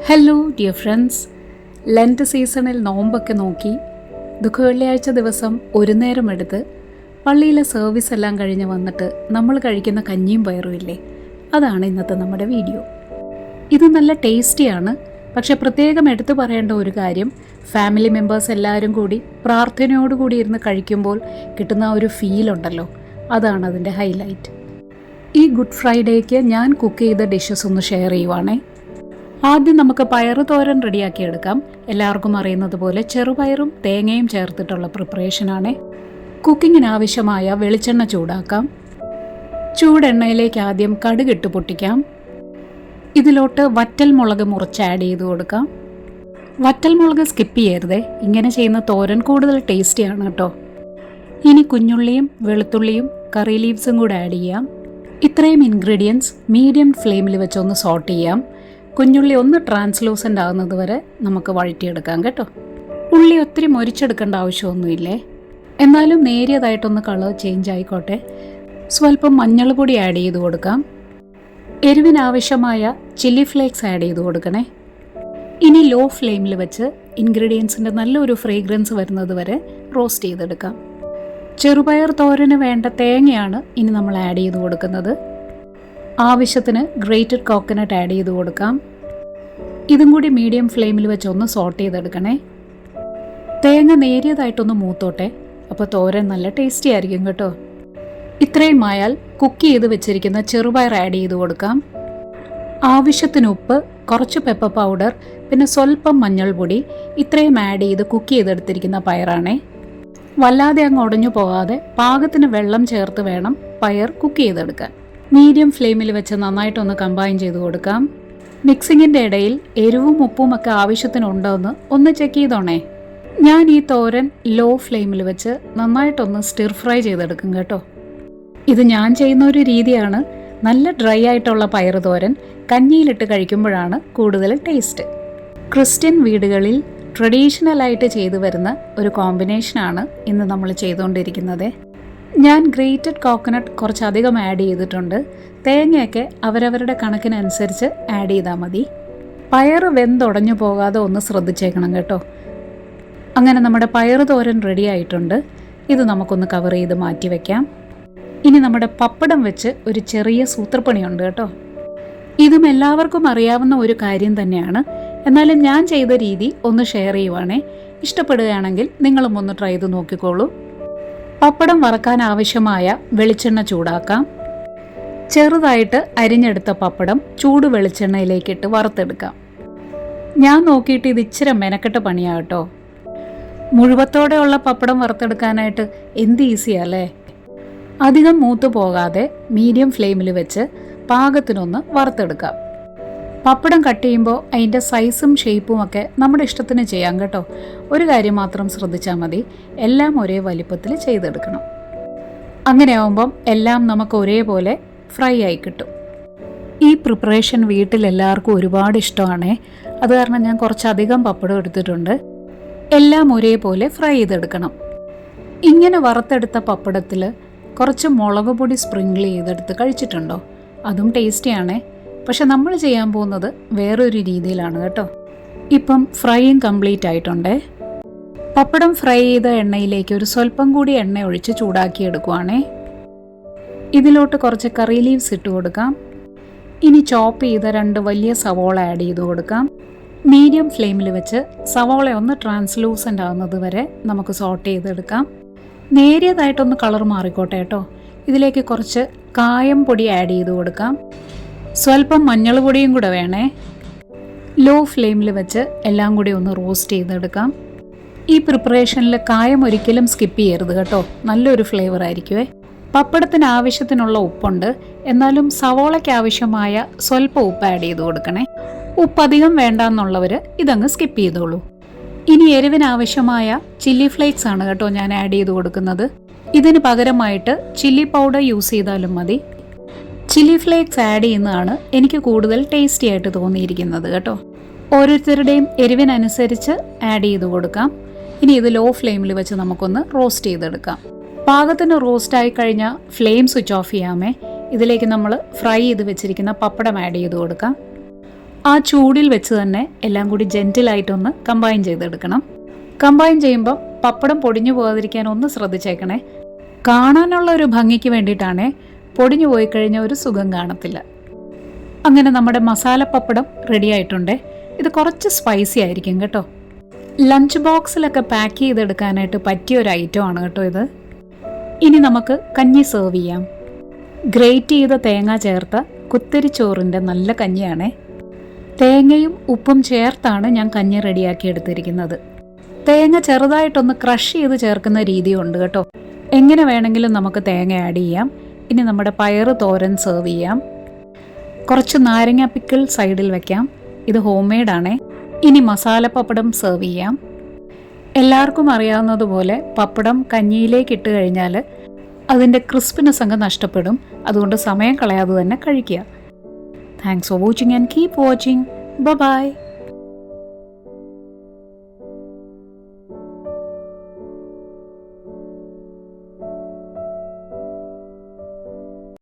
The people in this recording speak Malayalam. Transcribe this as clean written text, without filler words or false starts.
ഹലോ ഡിയർ ഫ്രണ്ട്സ്, ലെൻറ്റ് സീസണിൽ നോമ്പൊക്കെ നോക്കി വെള്ളിയാഴ്ച ദിവസം ഒരു നേരം എടുത്ത് പള്ളിയിലെ സർവീസ് എല്ലാം കഴിഞ്ഞ് വന്നിട്ട് നമ്മൾ കഴിക്കുന്ന കഞ്ഞിയും പയറും ഇല്ലേ, അതാണ് ഇന്നത്തെ നമ്മുടെ വീഡിയോ. ഇത് നല്ല ടേസ്റ്റിയാണ്. പക്ഷെ പ്രത്യേകം എടുത്തു പറയേണ്ട ഒരു കാര്യം, ഫാമിലി മെമ്പേഴ്സ് എല്ലാവരും കൂടി പ്രാർത്ഥനയോടുകൂടി ഇരുന്ന് കഴിക്കുമ്പോൾ കിട്ടുന്ന ഒരു ഫീലുണ്ടല്ലോ, അതാണ് അതിൻ്റെ ഹൈലൈറ്റ്. ഈ ഗുഡ് ഫ്രൈഡേക്ക് ഞാൻ കുക്ക് ചെയ്ത ഡിഷസ് ഒന്ന് ഷെയർ ചെയ്യുവാണേ. ആദ്യം നമുക്ക് പയറ് തോരൻ റെഡിയാക്കി എടുക്കാം. എല്ലാവർക്കും അറിയുന്നത് പോലെ ചെറുപയറും തേങ്ങയും ചേർത്തിട്ടുള്ള പ്രിപ്പറേഷനാണ്. കുക്കിങ്ങിന് ആവശ്യമായ വെളിച്ചെണ്ണ ചൂടാക്കാം. ചൂടെണ്ണയിലേക്ക് ആദ്യം കടുകിട്ട് പൊട്ടിക്കാം. ഇതിലോട്ട് വറ്റൽ മുളക് മുറിച്ച് ആഡ് ചെയ്ത് കൊടുക്കാം. വറ്റൽ മുളക് സ്കിപ്പ് ചെയ്യരുതേ, ഇങ്ങനെ ചെയ്യുന്ന തോരൻ കൂടുതൽ ടേസ്റ്റിയാണ് കേട്ടോ. ഇനി കുഞ്ഞുള്ളിയും വെളുത്തുള്ളിയും കറി ലീവ്സും കൂടെ ആഡ് ചെയ്യാം. ഇത്രയും ഇൻഗ്രീഡിയൻസ് മീഡിയം ഫ്ലെയിമിൽ വെച്ചൊന്ന് സോട്ട് ചെയ്യാം. കുഞ്ഞുള്ളി ഒന്ന് ട്രാൻസ്ലൂസൻ്റ് ആകുന്നത് വരെ നമുക്ക് വഴറ്റിയെടുക്കാം കേട്ടോ. ഉള്ളി ഒത്തിരി മൊരിച്ചെടുക്കേണ്ട ആവശ്യമൊന്നുമില്ലേ, എന്നാലും നേരിയതായിട്ടൊന്ന് കളർ ചേഞ്ച് ആയിക്കോട്ടെ. സ്വല്പം മഞ്ഞൾ പൊടി ആഡ് ചെയ്ത് കൊടുക്കാം. എരിവിനാവശ്യമായ ചില്ലി ഫ്ലേക്സ് ആഡ് ചെയ്ത് കൊടുക്കണേ. ഇനി ലോ ഫ്ലെയിമിൽ വെച്ച് ഇൻഗ്രീഡിയൻസിൻ്റെ നല്ലൊരു ഫ്രേഗ്രൻസ് വരുന്നത് വരെ റോസ്റ്റ് ചെയ്തെടുക്കാം. ചെറുപയർ തോരന് വേണ്ട തേങ്ങയാണ് ഇനി നമ്മൾ ആഡ് ചെയ്ത് കൊടുക്കുന്നത്. ആവശ്യത്തിന് ഗ്രേറ്റഡ് കോക്കനട്ട് ആഡ് ചെയ്ത് കൊടുക്കാം. ഇതും കൂടി മീഡിയം ഫ്ലെയിമിൽ വെച്ച് ഒന്ന് സോട്ട് ചെയ്തെടുക്കണേ. തേങ്ങ നേരിയതായിട്ടൊന്ന് മൂത്തോട്ടെ, അപ്പോൾ തോരൻ നല്ല ടേസ്റ്റി ആയിരിക്കും കേട്ടോ. ഇത്രയും ആയാൽ കുക്ക് ചെയ്ത് വെച്ചിരിക്കുന്ന ചെറുപയർ ആഡ് ചെയ്ത് കൊടുക്കാം. ആവശ്യത്തിന് ഉപ്പ്, കുറച്ച് പെപ്പർ പൗഡർ, പിന്നെ സ്വല്പം മഞ്ഞൾപ്പൊടി, ഇത്രയും ആഡ് ചെയ്ത് കുക്ക് ചെയ്തെടുത്തിരിക്കുന്ന പയറാണേ. വല്ലാതെ അങ്ങ് ഉടഞ്ഞു പോകാതെ പാകത്തിന് വെള്ളം ചേർത്ത് വേണം പയർ കുക്ക് ചെയ്തെടുക്കാൻ. മീഡിയം ഫ്ലെയിമിൽ വെച്ച് നന്നായിട്ടൊന്ന് കമ്പൈൻ ചെയ്ത് കൊടുക്കാം. മിക്സിങ്ങിൻ്റെ ഇടയിൽ എരിവും ഉപ്പും ഒക്കെ ആവശ്യത്തിനുണ്ടോ എന്ന് ഒന്ന് ചെക്ക് ചെയ്തോണേ. ഞാൻ ഈ തോരൻ ലോ ഫ്ലെയിമിൽ വെച്ച് നന്നായിട്ടൊന്ന് സ്റ്റിർ ഫ്രൈ ചെയ്തെടുക്കും കേട്ടോ. ഇത് ഞാൻ ചെയ്യുന്ന ഒരു രീതിയാണ്. നല്ല ഡ്രൈ ആയിട്ടുള്ള പയറ് തോരൻ കഞ്ഞിയിലിട്ട് കഴിക്കുമ്പോഴാണ് കൂടുതൽ ടേസ്റ്റ്. ക്രിസ്ത്യൻ വീടുകളിൽ ട്രഡീഷണലായിട്ട് ചെയ്തു വരുന്ന ഒരു കോമ്പിനേഷനാണ് ഇന്ന് നമ്മൾ ചെയ്തുകൊണ്ടിരിക്കുന്നത്. ഞാൻ ഗ്രേറ്റഡ് കോക്കനട്ട് കുറച്ചധികം ആഡ് ചെയ്തിട്ടുണ്ട്. തേങ്ങയൊക്കെ അവരവരുടെ കണക്കിനനുസരിച്ച് ആഡ് ചെയ്താൽ മതി. പയറ് വെന്തുടഞ്ഞു പോകാതെ ഒന്ന് ശ്രദ്ധിച്ചേക്കണം കേട്ടോ. അങ്ങനെ നമ്മുടെ പയറ് തോരൻ റെഡി ആയിട്ടുണ്ട്. ഇത് നമുക്കൊന്ന് കവർ ചെയ്ത് മാറ്റി വയ്ക്കാം. ഇനി നമ്മുടെ പപ്പടം വെച്ച് ഒരു ചെറിയ സൂത്രപ്പണിയുണ്ട് കേട്ടോ. ഇതും എല്ലാവർക്കും അറിയാവുന്ന ഒരു കാര്യം തന്നെയാണ്. എന്നാലും ഞാൻ ചെയ്ത രീതി ഒന്ന് ഷെയർ ചെയ്യുവാണേ. ഇഷ്ടപ്പെടുകയാണെങ്കിൽ നിങ്ങളും ഒന്ന് ട്രൈ ചെയ്ത് നോക്കിക്കോളൂ. പപ്പടം വറക്കാൻ ആവശ്യമായ വെളിച്ചെണ്ണ ചൂടാക്കാം. ചെറുതായിട്ട് അരിഞ്ഞെടുത്ത പപ്പടം ചൂട് വെളിച്ചെണ്ണയിലേക്കിട്ട് വറുത്തെടുക്കാം. ഞാൻ നോക്കിയിട്ട് ഇത് ഇച്ചിരി മെനക്കെട്ട പണിയാട്ടോ. മുഴുവത്തോടെയുള്ള പപ്പടം വറുത്തെടുക്കാനായിട്ട് എന്ത് ഈസിയല്ലേ. അധികം മൂത്തു പോകാതെ മീഡിയം ഫ്ലെയിമിൽ വെച്ച് പാകത്തിനൊന്ന് വറുത്തെടുക്കാം. പപ്പടം കട്ട് ചെയ്യുമ്പോൾ അതിൻ്റെ സൈസും ഷേപ്പും ഒക്കെ നമ്മുടെ ഇഷ്ടത്തിന് ചെയ്യാം കേട്ടോ. ഒരു കാര്യം മാത്രം ശ്രദ്ധിച്ചാൽ മതി, എല്ലാം ഒരേ വലിപ്പത്തിൽ ചെയ്തെടുക്കണം. അങ്ങനെ ആവുമ്പം എല്ലാം നമുക്ക് ഒരേപോലെ ഫ്രൈ ആയി കിട്ടും. ഈ പ്രിപ്പറേഷൻ വീട്ടിലെല്ലാവർക്കും ഒരുപാട് ഇഷ്ടമാണേ. അത് കാരണം ഞാൻ കുറച്ചധികം പപ്പടം എടുത്തിട്ടുണ്ട്. എല്ലാം ഒരേപോലെ ഫ്രൈ ചെയ്തെടുക്കണം. ഇങ്ങനെ വറുത്തെടുത്ത പപ്പടത്തിൽ കുറച്ച് മുളക് പൊടി സ്പ്രിങ്കിൾ ചെയ്തെടുത്ത് കഴിച്ചിട്ടുണ്ടോ? അതും ടേസ്റ്റിയാണേ. പക്ഷെ നമ്മൾ ചെയ്യാൻ പോകുന്നത് വേറൊരു രീതിയിലാണ് കേട്ടോ. ഇപ്പം ഫ്രൈയും കംപ്ലീറ്റ് ആയിട്ടുണ്ടേ. പപ്പടം ഫ്രൈ ചെയ്ത എണ്ണയിലേക്ക് ഒരു സ്വല്പം കൂടി എണ്ണ ഒഴിച്ച് ചൂടാക്കി എടുക്കുവാണേ. ഇതിലോട്ട് കുറച്ച് കറി ലീവ്സ് ഇട്ട് കൊടുക്കാം. ഇനി ചോപ്പ് ചെയ്ത 2 വലിയ സവോള ആഡ് ചെയ്ത് കൊടുക്കാം. മീഡിയം ഫ്ലെയിമിൽ വെച്ച് സവോള ഒന്ന് ട്രാൻസ്ലൂസൻ്റ് ആകുന്നത് വരെ നമുക്ക് സോട്ട് ചെയ്തെടുക്കാം. നേരിയതായിട്ടൊന്ന് കളർ മാറിക്കോട്ടെ കേട്ടോ. ഇതിലേക്ക് കുറച്ച് കായം പൊടി ആഡ് ചെയ്ത് കൊടുക്കാം. സ്വല്പം മഞ്ഞൾ പൊടിയും കൂടെ വേണേ. ലോ ഫ്ലെയിമിൽ വെച്ച് എല്ലാം കൂടി ഒന്ന് റോസ്റ്റ് ചെയ്തെടുക്കാം. ഈ പ്രിപ്പറേഷനിൽ കായം ഒരിക്കലും സ്കിപ്പ് ചെയ്യരുത് കേട്ടോ. നല്ലൊരു ഫ്ലേവർ ആയിരിക്കുമേ. പപ്പടത്തിന് ആവശ്യത്തിനുള്ള ഉപ്പുണ്ട്, എന്നാലും സവോളയ്ക്ക് ആവശ്യമായ സ്വല്പം ഉപ്പ് ആഡ് ചെയ്ത് കൊടുക്കണേ. ഉപ്പ് അധികം വേണ്ടെന്നുള്ളവർ ഇതങ്ങ് സ്കിപ്പ് ചെയ്തോളൂ. ഇനി എരിവിനാവശ്യമായ ചില്ലി ഫ്ലേക്സ് ആണ് കേട്ടോ ഞാൻ ആഡ് ചെയ്ത് കൊടുക്കുന്നത്. ഇതിന് പകരമായിട്ട് ചില്ലി പൗഡർ യൂസ് ചെയ്താലും മതി. ചില്ലി ഫ്ലേക്സ് ആഡ് ചെയ്യുന്നതാണ് എനിക്ക് കൂടുതൽ ടേസ്റ്റി ആയിട്ട് തോന്നിയിരിക്കുന്നത് കേട്ടോ. ഓരോരുത്തരുടെയും എരിവിനനുസരിച്ച് ആഡ് ചെയ്ത് കൊടുക്കാം. ഇനി ഇത് ലോ ഫ്ലെയിമിൽ വെച്ച് നമുക്കൊന്ന് റോസ്റ്റ് ചെയ്തെടുക്കാം. പാകത്തിന് റോസ്റ്റായി കഴിഞ്ഞാൽ ഫ്ലെയിം സ്വിച്ച് ഓഫ് ചെയ്യാമേ. ഇതിലേക്ക് നമ്മൾ ഫ്രൈ ചെയ്ത് വെച്ചിരിക്കുന്ന പപ്പടം ആഡ് ചെയ്ത് കൊടുക്കാം. ആ ചൂടിൽ വെച്ച് തന്നെ എല്ലാം കൂടി ജെൻറ്റിലായിട്ടൊന്ന് കമ്പൈൻ ചെയ്തെടുക്കണം. കമ്പൈൻ ചെയ്യുമ്പോൾ പപ്പടം പൊടിഞ്ഞു പോകാതിരിക്കാൻ ഒന്ന് ശ്രദ്ധിച്ചേക്കണേ. കാണാനുള്ള ഒരു ഭംഗിക്ക് വേണ്ടിയിട്ടാണേ, പൊടിഞ്ഞു പോയി കഴിഞ്ഞാൽ ഒരു സുഖം കാണത്തില്ല. അങ്ങനെ നമ്മുടെ മസാല പപ്പടം റെഡി ആയിട്ടുണ്ടേ. ഇത് കുറച്ച് സ്പൈസി ആയിരിക്കും കേട്ടോ. ലഞ്ച് ബോക്സിലൊക്കെ പാക്ക് ചെയ്തെടുക്കാനായിട്ട് പറ്റിയ ഒരു ഐറ്റമാണ് കേട്ടോ ഇത്. ഇനി നമുക്ക് കഞ്ഞി സെർവ് ചെയ്യാം. ഗ്രേറ്റ് ചെയ്ത തേങ്ങ ചേർത്ത കുത്തരിച്ചോറിൻ്റെ നല്ല കഞ്ഞിയാണേ. തേങ്ങയും ഉപ്പും ചേർത്താണ് ഞാൻ കഞ്ഞി റെഡിയാക്കി എടുത്തിരിക്കുന്നത്. തേങ്ങ ചെറുതായിട്ടൊന്ന് ക്രഷ് ചെയ്ത് ചേർക്കുന്ന രീതിയുണ്ട് കേട്ടോ. എങ്ങനെ വേണമെങ്കിലും നമുക്ക് തേങ്ങ ആഡ് ചെയ്യാം. ഇനി നമ്മുടെ പയറ് തോരൻ സെർവ് ചെയ്യാം. കുറച്ച് നാരങ്ങ പിക്കിൾ സൈഡിൽ വെക്കാം. ഇത് ഹോം മെയ്ഡാണേ. ഇനി മസാല പപ്പടം സെർവ് ചെയ്യാം. എല്ലാവർക്കും അറിയാവുന്നതുപോലെ പപ്പടം കഞ്ഞിയിലേക്ക് ഇട്ട് കഴിഞ്ഞാൽ അതിൻ്റെ ക്രിസ്പിനെസ് അങ്ങ് നഷ്ടപ്പെടും. അതുകൊണ്ട് സമയം കളയാതെ തന്നെ കഴിക്കുക. Thanks for watching and keep watching. By.